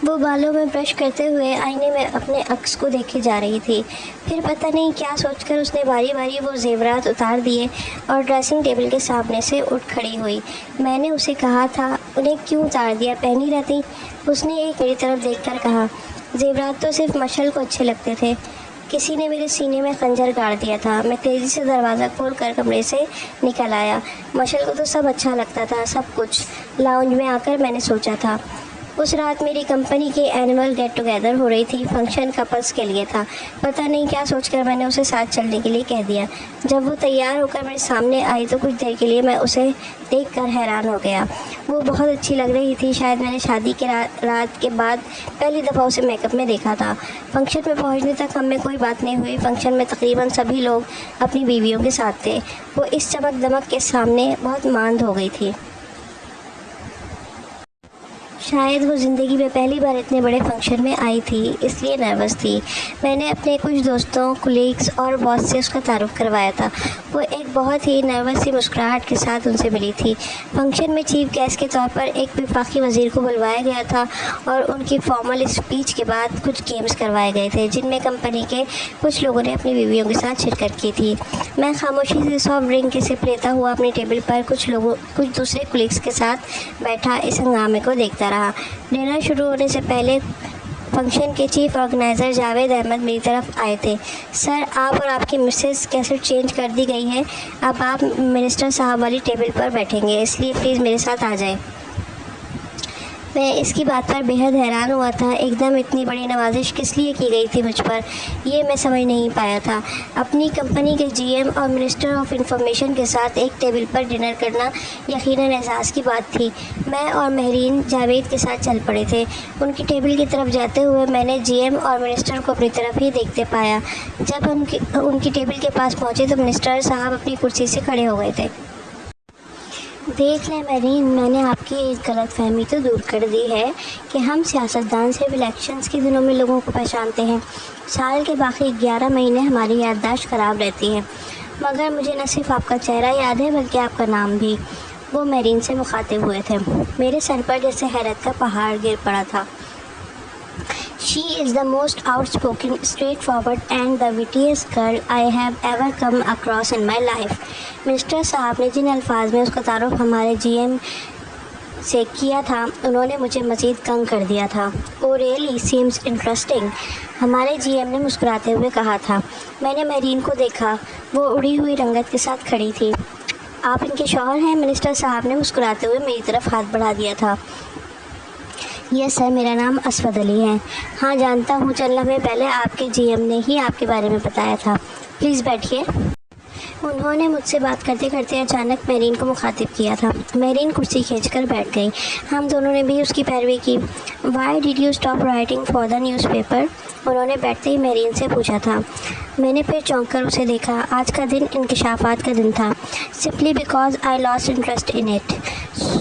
وہ بالوں میں برش کرتے ہوئے آئینے میں اپنے عکس کو دیکھے جا رہی تھی۔ پھر پتہ نہیں کیا سوچ کر اس نے باری باری وہ زیورات اتار دیے اور ڈریسنگ ٹیبل کے سامنے سے اٹھ کھڑی ہوئی۔ میں نے اسے کہا تھا انہیں کیوں اتار دیا، پہنی رہتی۔ اس نے ایک میری طرف دیکھ کر کہا، زیورات تو صرف مشل کو اچھے لگتے تھے، کسی نے میرے سینے میں خنجر گاڑ دیا تھا۔ میں تیزی سے دروازہ کھول کر کمرے سے نکل آیا۔ مشل کو تو سب اچھا لگتا تھا، سب کچھ۔ لاؤنج میں آ کر میں نے سوچا تھا، اس رات میری کمپنی کی اینول گیٹ ٹوگیدر ہو رہی تھی، فنکشن کپلز کے لیے تھا۔ پتہ نہیں کیا سوچ کر میں نے اسے ساتھ چلنے کے لیے کہہ دیا۔ جب وہ تیار ہو کر میرے سامنے آئی تو کچھ دیر کے لیے میں اسے دیکھ کر حیران ہو گیا۔ وہ بہت اچھی لگ رہی تھی، شاید میں نے شادی کے رات کے بعد پہلی دفعہ اسے میک اپ میں دیکھا تھا۔ فنکشن میں پہنچنے تک ہم میں کوئی بات نہیں ہوئی۔ فنکشن میں تقریباً سبھی لوگ اپنی بیویوں کے ساتھ تھے۔ وہ اس چمک دمک کے سامنے بہت ماند ہو گئی تھی۔ شاید وہ زندگی میں پہلی بار اتنے بڑے فنکشن میں آئی تھی، اس لیے نروس تھی۔ میں نے اپنے کچھ دوستوں، کولیگز اور باس سے اس کا تعارف کروایا تھا۔ وہ ایک بہت ہی نروس سی مسکراہٹ کے ساتھ ان سے ملی تھی۔ فنکشن میں چیف گیسٹ کے طور پر ایک وفاقی وزیر کو بلوایا گیا تھا اور ان کی فارمل اسپیچ کے بعد کچھ گیمز کروائے گئے تھے جن میں کمپنی کے کچھ لوگوں نے اپنی بیویوں کے ساتھ شرکت کی تھی۔ میں خاموشی سے سافٹ ڈرنک کی سپ لیتا ہوا اپنی ٹیبل پر کچھ دوسرے کولیگز کے ساتھ بیٹھا اس ہنگامے کو دیکھتا رہا۔ ڈنر شروع ہونے سے پہلے فنکشن کے چیف آرگنائزر جاوید احمد میری طرف آئے تھے۔ سر، آپ اور آپ کی مسز کیسٹ چینج کر دی گئی ہے، اب آپ منسٹر صاحب والی ٹیبل پر بیٹھیں گے، اس لیے پلیز میرے ساتھ آ جائیں۔ میں اس کی بات پر بے حد حیران ہوا تھا۔ ایک دم اتنی بڑی نوازش کس لیے کی گئی تھی مجھ پر، یہ میں سمجھ نہیں پایا تھا۔ اپنی کمپنی کے جی ایم اور منسٹر آف انفارمیشن کے ساتھ ایک ٹیبل پر ڈنر کرنا یقیناً اعزاز کی بات تھی۔ میں اور مہرین جاوید کے ساتھ چل پڑے تھے۔ ان کی ٹیبل کی طرف جاتے ہوئے میں نے جی ایم اور منسٹر کو اپنی طرف ہی دیکھتے پایا۔ جب ان کی ٹیبل کے پاس پہنچے تو منسٹر صاحب اپنی کرسی سے کھڑے ہو گئے تھے۔ دیکھ لیں مہرین، میں نے آپ کی ایک غلط فہمی تو دور کر دی ہے کہ ہم سیاستدان صرف الیکشنز کے دنوں میں لوگوں کو پہچانتے ہیں۔ سال کے باقی 11 مہینے ہماری یادداشت خراب رہتی ہے، مگر مجھے نہ صرف آپ کا چہرہ یاد ہے بلکہ آپ کا نام بھی۔ وہ مہرین سے مخاطب ہوئے تھے۔ میرے سر پر جیسے حیرت کا پہاڑ گر پڑا تھا۔ She is the most outspoken, straightforward and the wittiest girl I have ever come across in my life۔ Minister صاحب نے جن الفاظ میں اس کا تعارف ہمارے جی ایم سے کیا تھا انہوں نے مجھے مزید کنگ کر دیا تھا۔ Oh really seems interesting، ہمارے جی ایم نے مسکراتے ہوئے کہا تھا۔ میں نے مہرین کو دیکھا، وہ اڑی ہوئی رنگت کے ساتھ کھڑی تھی۔ آپ ان کے شوہر ہیں؟ منسٹر صاحب نے مسکراتے ہوئے میری طرف ہاتھ بڑھا دیا تھا۔ یس سر، میرا نام اسود علی ہے۔ ہاں جانتا ہوں، چند لمحے پہلے آپ کے جی ایم نے ہی آپ کے بارے میں بتایا تھا۔ پلیز بیٹھیے۔ انہوں نے مجھ سے بات کرتے کرتے اچانک مہرین کو مخاطب کیا تھا۔ مہرین کرسی کھینچ کر بیٹھ گئی۔ ہم دونوں نے بھی اس کی پیروی کی۔ Why did you stop writing for the news paper? انہوں نے بیٹھتے ہی مہرین سے پوچھا تھا۔ میں نے پھر چونک کر اسے دیکھا۔ آج کا دن انکشافات کا دن تھا۔ Simply because I lost interest in it.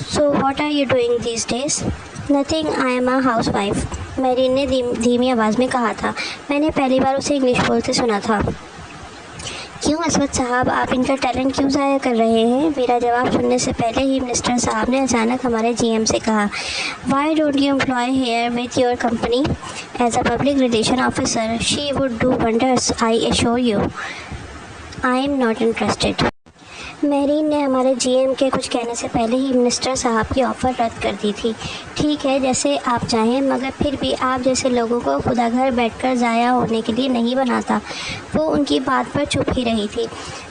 So what are you doing these days? Nothing, I am a housewife, Mehreen نے دھیمی آواز میں کہا تھا۔ میں نے پہلی بار اسے انگلش بولتے سنا تھا۔ کیوں اسود صاحب، آپ ان کا ٹیلنٹ کیوں ضائع کر رہے ہیں؟ میرا جواب سننے سے پہلے ہی منسٹر صاحب نے اچانک ہمارے جی ایم سے کہا، why don't you employ her with your company as a public relation officer? She would do wonders, I assure you. I am not interested. Mehreen نے ہمارے جی ایم کے کچھ کہنے سے پہلے ہی منسٹر صاحب کی آفر رد کر دی تھی۔ ٹھیک ہے، جیسے آپ چاہیں، مگر پھر بھی آپ جیسے لوگوں کو خدا گھر بیٹھ کر ضائع ہونے کے لیے نہیں بناتا۔ وہ ان کی بات پر چپ ہی رہی تھی۔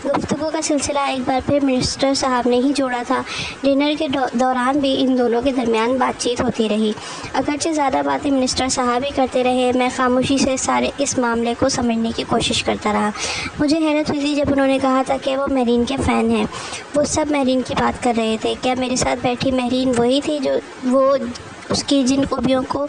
گفتگو کا سلسلہ ایک بار پھر منسٹر صاحب نے ہی جوڑا تھا۔ ڈنر کے دوران بھی ان دونوں کے درمیان بات چیت ہوتی رہی۔ اگرچہ زیادہ باتیں منسٹر صاحب ہی کرتے رہے، میں خاموشی سے سارے اس معاملے کو سمجھنے کی کوشش کرتا رہا۔ مجھے حیرت ہوئی تھی جب انہوں نے کہا تھا کہ وہ مہرین کے فین ہیں۔ وہ سب مہرین کی بات کر رہے تھے۔ کیا میرے ساتھ بیٹھی مہرین وہی تھی جو وہ اس کی جن خوبیوں کو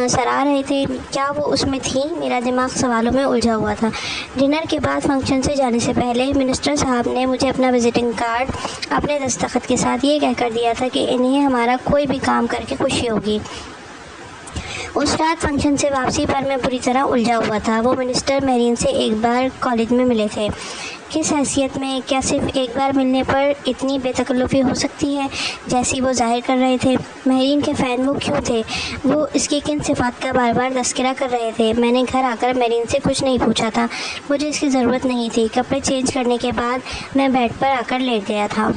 سراہ رہے تھے؟ کیا وہ اس میں تھیں؟ میرا دماغ سوالوں میں الجھا ہوا تھا۔ ڈنر کے بعد فنکشن سے جانے سے پہلے منسٹر صاحب نے مجھے اپنا وزٹنگ کارڈ اپنے دستخط کے ساتھ یہ کہہ کر دیا تھا کہ انہیں ہمارا کوئی بھی کام کر کے خوشی ہوگی۔ اس رات فنکشن سے واپسی پر میں بری طرح الجھا ہوا تھا۔ وہ منسٹر مہرین سے ایک بار کالج میں ملے تھے۔ کس حیثیت میں؟ کیا صرف ایک بار ملنے پر اتنی بے تکلفی ہو سکتی ہے جیسی وہ ظاہر کر رہے تھے؟ مہرین کے فین وہ کیوں تھے؟ وہ اس کی کن صفات کا بار بار تذکرہ کر رہے تھے؟ میں نے گھر آ کر مہرین سے کچھ نہیں پوچھا تھا، مجھے اس کی ضرورت نہیں تھی۔ کپڑے چینج کرنے کے بعد میں بیڈ پر آ کر لیٹ گیا تھا۔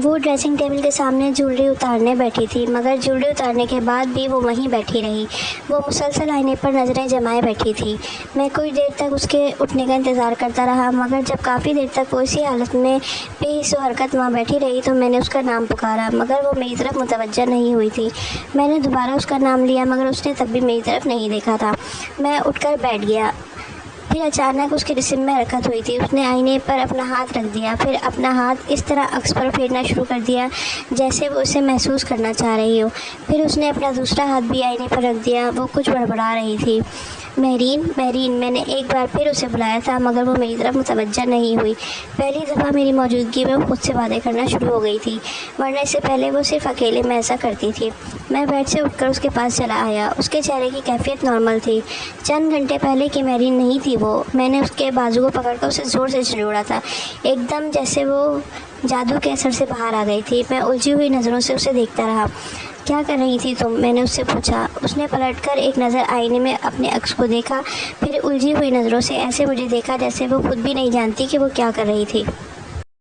وہ ڈریسنگ ٹیبل کے سامنے جیولری اتارنے بیٹھی تھی، مگر جیولری اتارنے کے بعد بھی وہ وہیں بیٹھی رہی۔ وہ مسلسل آئینے پر نظریں جمائے بیٹھی تھی۔ میں کچھ دیر تک اس کے اٹھنے کا انتظار کرتا رہا، مگر جب کافی دیر تک وہ اسی حالت میں بے حس و حرکت وہاں بیٹھی رہی تو میں نے اس کا نام پکارا، مگر وہ میری طرف متوجہ نہیں ہوئی تھی۔ میں نے دوبارہ اس کا نام لیا، مگر اس نے تب بھی میری طرف نہیں دیکھا تھا۔ میں اٹھ کر بیٹھ گیا۔ پھر اچانک اس کے جسم میں حرکت ہوئی تھی۔ اس نے آئینے پر اپنا ہاتھ رکھ دیا، پھر اپنا ہاتھ اس طرح عکس پر پھیرنا شروع کر دیا جیسے وہ اسے محسوس کرنا چاہ رہی ہو۔ پھر اس نے اپنا دوسرا ہاتھ بھی آئینے پر رکھ دیا۔ وہ کچھ بڑبڑا رہی تھی۔ مہرین، مہرین، میں نے ایک بار پھر اسے بلایا تھا، مگر وہ میری طرف متوجہ نہیں ہوئی۔ پہلی دفعہ میری موجودگی میں وہ خود سے باتیں کرنا شروع ہو گئی تھی، ورنہ اس سے پہلے وہ صرف اکیلے میں ایسا کرتی تھی۔ میں بیڈ سے اٹھ کر اس کے پاس چلا آیا۔ اس کے چہرے کی کیفیت نارمل تھی۔ چند گھنٹے پہلے کی مہرین نہیں تھی وہ۔ میں نے اس کے بازو کو پکڑ کر اسے زور سے جھنجوڑا تھا، ایک دم جیسے وہ جادو کے اثر سے باہر آ گئی تھی۔ میں الجھی ہوئی نظروں سے اسے دیکھتا رہا۔ کیا کر رہی تھی تم؟ میں نے اس سے پوچھا۔ اس نے پلٹ کر ایک نظر آئینے میں اپنے عکس کو دیکھا، پھر الجھی ہوئی نظروں سے ایسے مجھے دیکھا جیسے وہ خود بھی نہیں جانتی کہ وہ کیا کر رہی تھی۔